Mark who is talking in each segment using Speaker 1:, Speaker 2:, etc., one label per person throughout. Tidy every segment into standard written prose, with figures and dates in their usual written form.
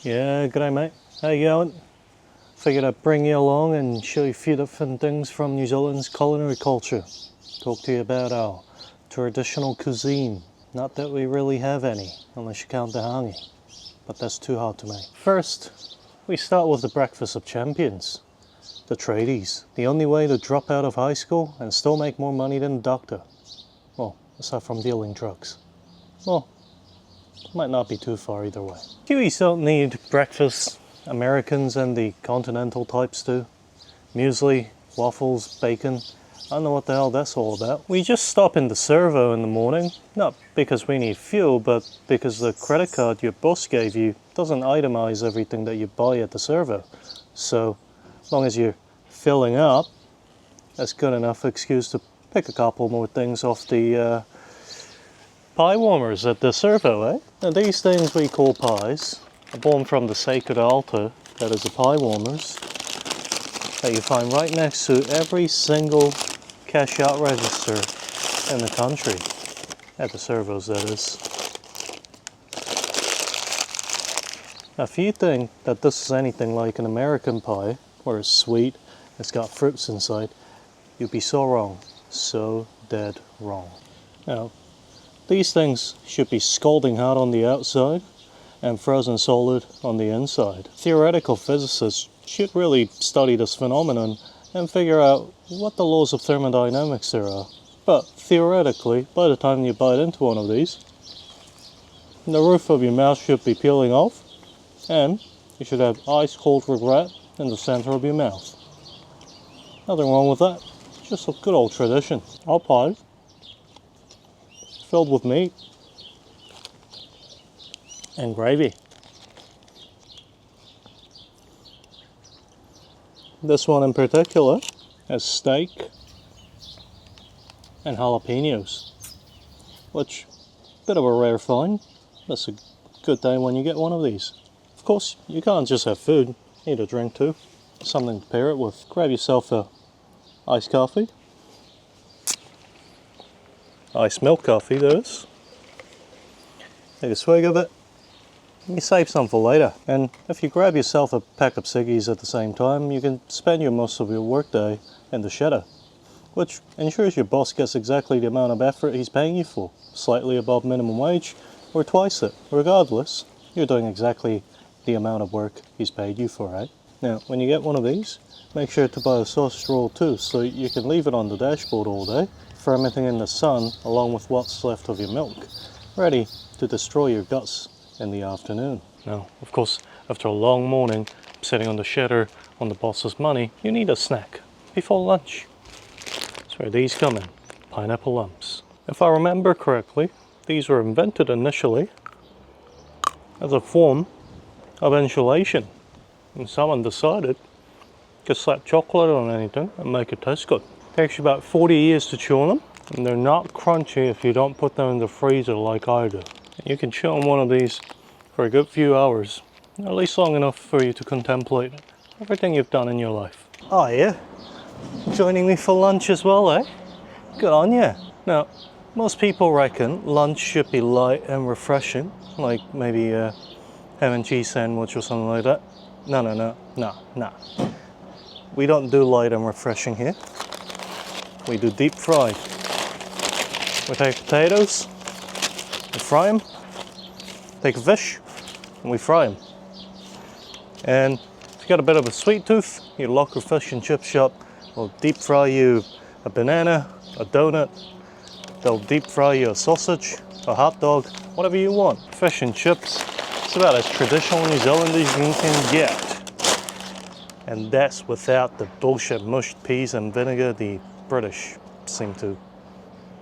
Speaker 1: Yeah, g'day mate. How you going? Figured I'd bring you along and show you a few different things from New Zealand's culinary culture. Talk to you about our traditional cuisine. Not that we really have any, unless you count the hangi, but that's too hard to make. First, we start with the breakfast of champions. The tradies. The only way to drop out of high school and still make more money than a doctor. Well, aside from dealing drugs. Well, might not be too far either way. Kiwis don't need breakfast. Americans and the continental types do. Muesli, waffles, bacon. I don't know what the hell that's all about. We just stop in the servo in the morning, not because we need fuel, but because the credit card your boss gave you doesn't itemize everything that you buy at the servo. So, as long as you're filling up, that's good enough excuse to pick a couple more things off the pie warmers at the servo, eh? Now these things we call pies are born from the sacred altar that is the pie warmers that you find right next to every single cash out register in the country. At the servos, that is. Now if you think that this is anything like an American pie, where it's sweet, it's got fruits inside, you'd be so wrong. So dead wrong. Now, these things should be scalding hot on the outside and frozen solid on the inside. Theoretical physicists should really study this phenomenon and figure out what the laws of thermodynamics there are. But theoretically, by the time you bite into one of these, the roof of your mouth should be peeling off and you should have ice cold regret in the center of your mouth. Nothing wrong with that, just a good old tradition. Our pies, filled with meat and gravy. This one in particular has steak and jalapenos, which bit of a rare find. That's a good day when you get one of these. Of course, you can't just have food, you need a drink too. Something to pair it with. Grab yourself a iced coffee. Iced milk coffee, that is. Take a swig of it. You save some for later. And if you grab yourself a pack of ciggies at the same time, you can spend most of your workday in the shedder, which ensures your boss gets exactly the amount of effort he's paying you for, slightly above minimum wage, or twice it. Regardless, you're doing exactly the amount of work he's paid you for, right? Now, when you get one of these, make sure to buy a sausage roll too, so you can leave it on the dashboard all day, fermenting in the sun along with what's left of your milk, ready to destroy your guts in the afternoon. Now, of course, after a long morning sitting on the shedder on the boss's money, you need a snack before lunch. That's where these come in, pineapple lumps. If I remember correctly, these were invented initially as a form of insulation, and someone decided to slap chocolate on anything and make it taste good. Takes you about 40 years to chew on them, and they're not crunchy if you don't put them in the freezer like I do. You can chew on one of these for a good few hours, at least long enough for you to contemplate everything you've done in your life. Oh yeah? Joining me for lunch as well, eh? Good on ya. Now, most people reckon lunch should be light and refreshing, like maybe a ham and cheese sandwich or something like that. No. We don't do light and refreshing here. We do deep fry. We take potatoes, we fry them, take a fish, and we fry them. And if you got a bit of a sweet tooth, your local fish and chip shop will deep fry you a banana, a donut, they'll deep fry you a sausage, a hot dog, whatever you want. Fish and chips, it's about as traditional New Zealand as you can get. And that's without the bullshit mushed peas and vinegar the British seem to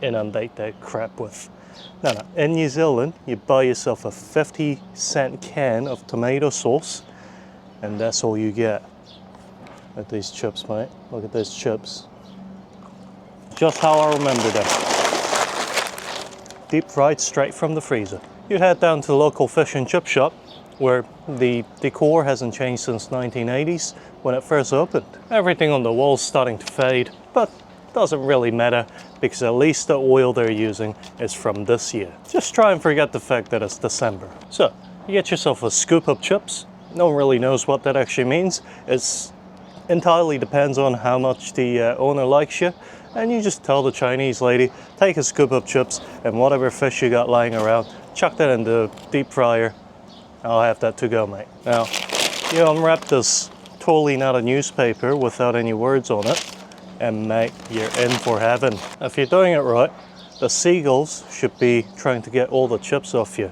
Speaker 1: inundate that crap with. No, in New Zealand, you buy yourself a 50-cent can of tomato sauce, and that's all you get. Look at these chips, mate. Look at these chips. Just how I remember them. Deep fried straight from the freezer. You head down to the local fish and chip shop, where the decor hasn't changed since 1980s when it first opened. Everything on the wall's starting to fade, but doesn't really matter because at least the oil they're using is from this year. Just try and forget the fact that it's December. So, You get yourself a scoop of chips. No one really knows what that actually means. It's entirely depends on how much the owner likes you. And you just tell the Chinese lady, take a scoop of chips and whatever fish you got lying around, chuck that in the deep fryer. I'll have that to go, mate. Now, you unwrap this totally not a newspaper without any words on it, and mate, you're in for heaven. If you're doing it right, the seagulls should be trying to get all the chips off you.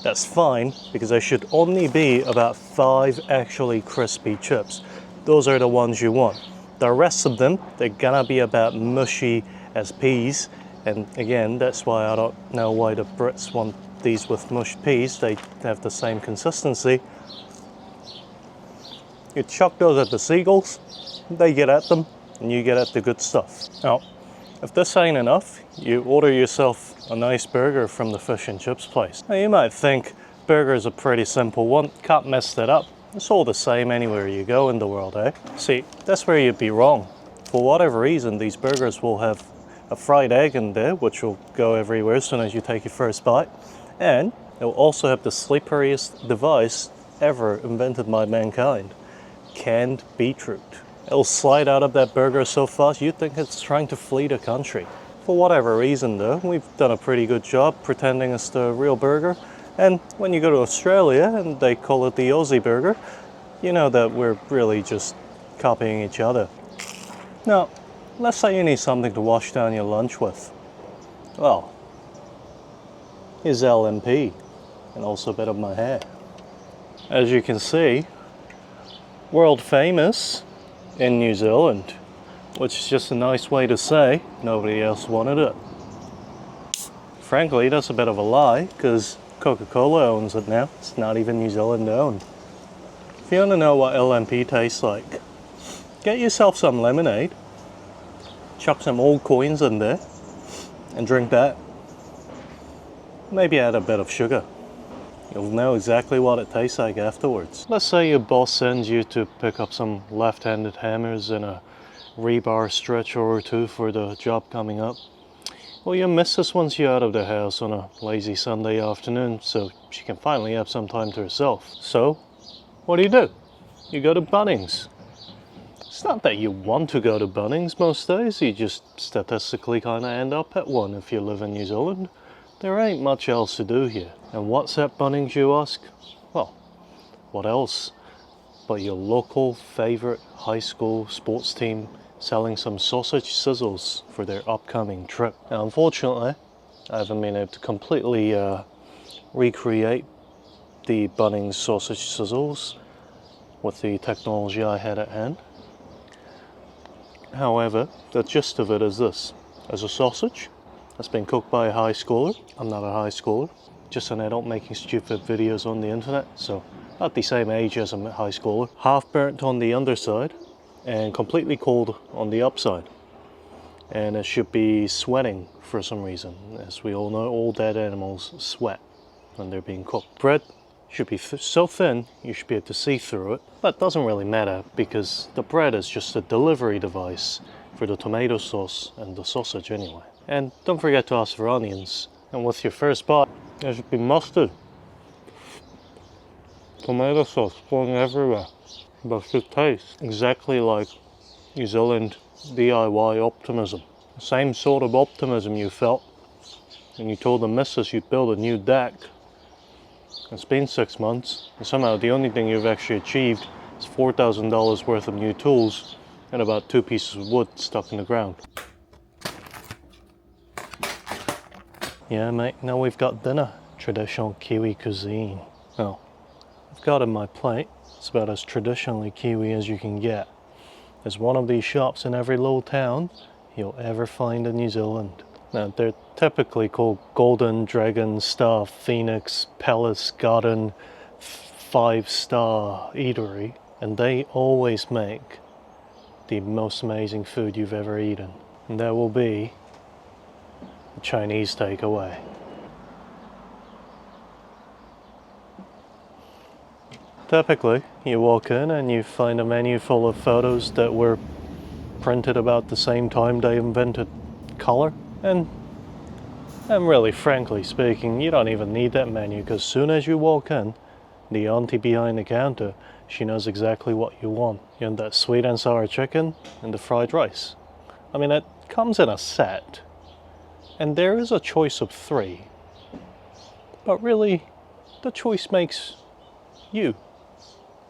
Speaker 1: That's fine, because there should only be about 5 actually crispy chips. Those are the ones you want. The rest of them, they're gonna be about mushy as peas. And again, that's why I don't know why the Brits want these with mushed peas. They have the same consistency. You chuck those at the seagulls, they get at them, and you get at the good stuff. Now, if this ain't enough, you order yourself a nice burger from the fish and chips place. Now you might think burger's a pretty simple one, can't mess that up. It's all the same anywhere you go in the world, eh? See, that's where you'd be wrong. For whatever reason, these burgers will have a fried egg in there, which will go everywhere as soon as you take your first bite. And it will also have the slipperiest device ever invented by mankind. Canned beetroot. It'll slide out of that burger so fast you'd think it's trying to flee the country. For whatever reason though, we've done a pretty good job pretending it's the real burger. And when you go to Australia and they call it the Aussie burger, you know that we're really just copying each other. Now, let's say you need something to wash down your lunch with. Well, here's LMP, and also a bit of my hair. As you can see, world famous in New Zealand, which is just a nice way to say nobody else wanted it. Frankly, that's a bit of a lie, because Coca-Cola owns it now. It's not even New Zealand owned. If you want to know what LMP tastes like, get yourself some lemonade, chuck some old coins in there, and drink that. Maybe add a bit of sugar. You'll know exactly what it tastes like afterwards. Let's say your boss sends you to pick up some left-handed hammers and a rebar stretcher or two for the job coming up. Well, your missus wants you out of the house on a lazy Sunday afternoon so she can finally have some time to herself. So, what do? You go to Bunnings. It's not that you want to go to Bunnings most days, you just statistically kind of end up at one if you live in New Zealand. There ain't much else to do here. And what's at Bunnings, you ask? Well, what else but your local favourite high school sports team selling some sausage sizzles for their upcoming trip. Now, unfortunately, I haven't been able to completely recreate the Bunnings sausage sizzles with the technology I had at hand. However, the gist of it is this. There's a sausage that's been cooked by a high schooler. I'm not a high schooler, just an adult making stupid videos on the internet, so about the same age as a high schooler. Half burnt on the underside and completely cold on the upside. And it should be sweating for some reason. As we all know, all dead animals sweat when they're being cooked. Bread should be so thin you should be able to see through it. But it doesn't really matter because the bread is just a delivery device for the tomato sauce and the sausage anyway. And don't forget to ask for onions. And with your first bite, there should be mustard. Tomato sauce flowing everywhere. But it should taste exactly like New Zealand DIY optimism. The same sort of optimism you felt when you told the missus you'd build a new deck. It's been 6 months, and somehow the only thing you've actually achieved is $4,000 worth of new tools and about 2 pieces of wood stuck in the ground. Yeah, mate, now we've got dinner. Traditional Kiwi cuisine. Well, I've got on my plate. It's about as traditionally Kiwi as you can get. There's one of these shops in every little town you'll ever find in New Zealand. Now, they're typically called Golden Dragon, Star, Phoenix, Palace, Garden, 5-star eatery, and they always make the most amazing food you've ever eaten. And that will be a Chinese takeaway. Typically, you walk in and you find a menu full of photos that were printed about the same time they invented color. And really, frankly speaking, you don't even need that menu because as soon as you walk in, The auntie behind the counter, she knows exactly what you want. You want that sweet and sour chicken and the fried rice. I mean, it comes in a set, and there is a choice of 3. But really, the choice makes you.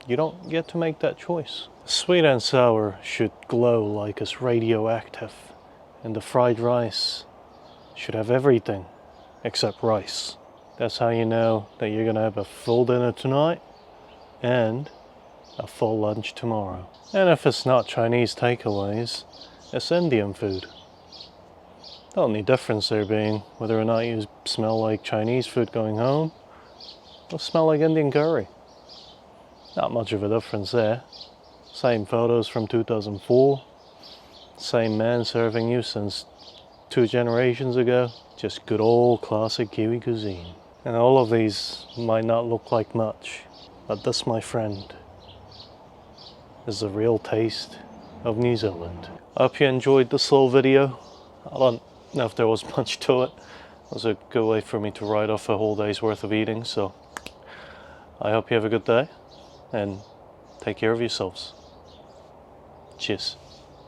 Speaker 1: You don't get to make that choice. Sweet and sour should glow like it's radioactive, and the fried rice should have everything except rice. That's how you know that you're gonna have a full dinner tonight and a full lunch tomorrow. And if it's not Chinese takeaways, it's Indian food. The only difference there being whether or not you smell like Chinese food going home or smell like Indian curry. Not much of a difference there. Same photos from 2004. Same man serving you since 2 generations ago. Just good old classic Kiwi cuisine. And all of these might not look like much, but this, my friend, is the real taste of New Zealand. I hope you enjoyed this little video. I don't know if there was much to it. It was a good way for me to write off a whole day's worth of eating, so I hope you have a good day and take care of yourselves. Cheers.